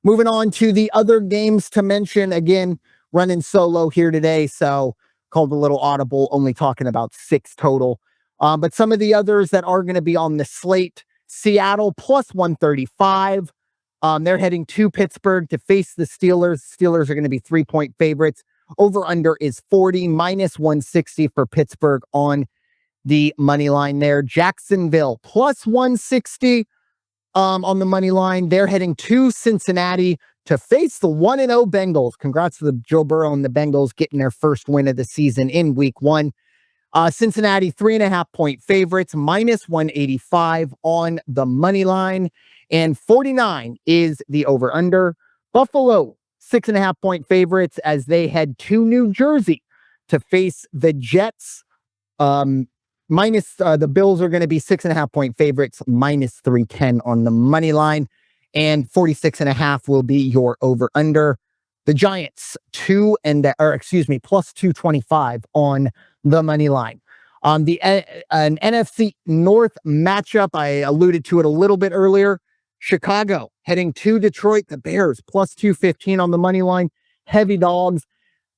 Moving on to the other games to mention, again, running solo here today, so called a little audible, only talking about 6 total. But some of the others that are going to be on the slate, Seattle plus 135. They're heading to Pittsburgh to face the Steelers. Steelers are going to be 3-point favorites. Over under is 40, minus 160 for Pittsburgh on the money line there. Jacksonville plus 160 on the money line. They're heading to Cincinnati to face the 1-0 Bengals. Congrats to the Joe Burrow and the Bengals getting their first win of the season in week 1. Cincinnati 3.5-point favorites, minus 185 on the money line, and 49 is the over under. Buffalo 6.5-point favorites as they head to New Jersey to face the Jets. Minus the Bills are going to be 6.5-point favorites, minus 310 on the money line, and 46.5 will be your over under. The Giants plus 225 on the money line. An NFC North matchup, I alluded to it a little bit earlier. Chicago heading to Detroit. The Bears plus 215 on the money line. Heavy dogs.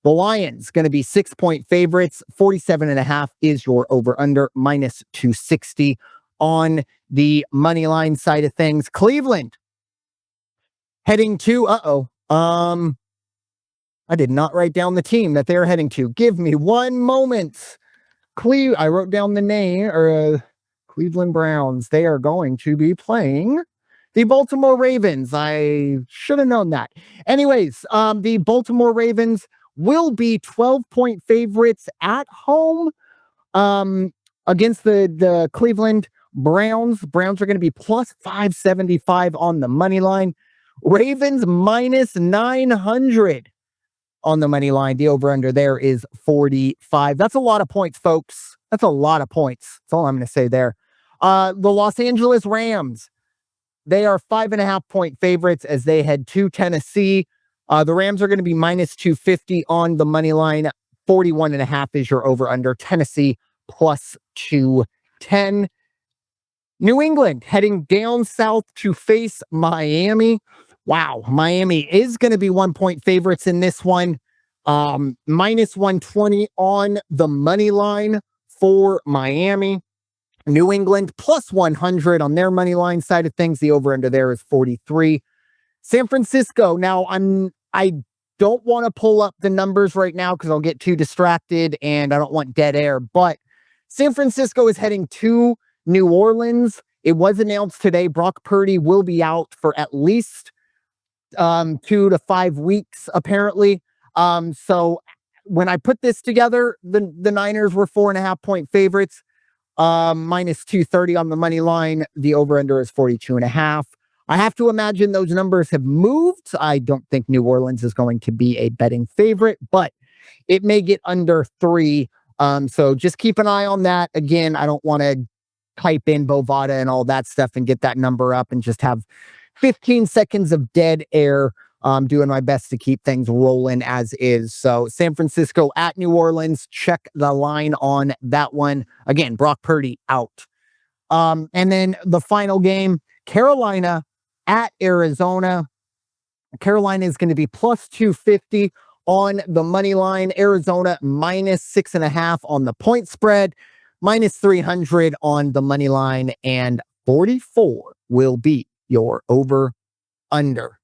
The Lions going to be 6-point favorites. 47.5 is your over under, minus 260 on the money line side of things. Cleveland heading to I did not write down the team that they're heading to. Give me one moment. I wrote down the name, Cleveland Browns. They are going to be playing the Baltimore Ravens. I should have known that. Anyways, the Baltimore Ravens will be 12-point favorites at home against the Cleveland Browns. Browns are going to be plus 575 on the money line. Ravens minus 900 on the money line. The over-under there is 45. That's a lot of points, folks. That's a lot of points. That's all I'm going to say there. The Los Angeles Rams, they are 5.5-point favorites as they head to Tennessee. The Rams are going to be minus 250 on the money line. 41.5 is your over-under. Tennessee plus 210. New England heading down south to face Miami. Wow, Miami is going to be 1-point favorites in this one. Minus 120 on the money line for Miami. New England plus 100 on their money line side of things. The over-under there is 43. San Francisco. Now, I don't want to pull up the numbers right now because I'll get too distracted and I don't want dead air. But San Francisco is heading to New Orleans. It was announced today Brock Purdy will be out for at least 2 to 5 weeks, apparently. So when I put this together, the Niners were 4.5-point favorites, minus 230 on the money line. The over-under is 42.5. I have to imagine those numbers have moved. I don't think New Orleans is going to be a betting favorite, but it may get under 3. So just keep an eye on that. Again, I don't want to type in Bovada and all that stuff and get that number up and just have 15 seconds of dead air. Doing my best to keep things rolling as is. So San Francisco at New Orleans, check the line on that one. Again, Brock Purdy out. And then the final game, Carolina at Arizona. Carolina is going to be plus 250 on the money line. Arizona minus 6.5 on the point spread, minus 300 on the money line, and 44 will be your over under.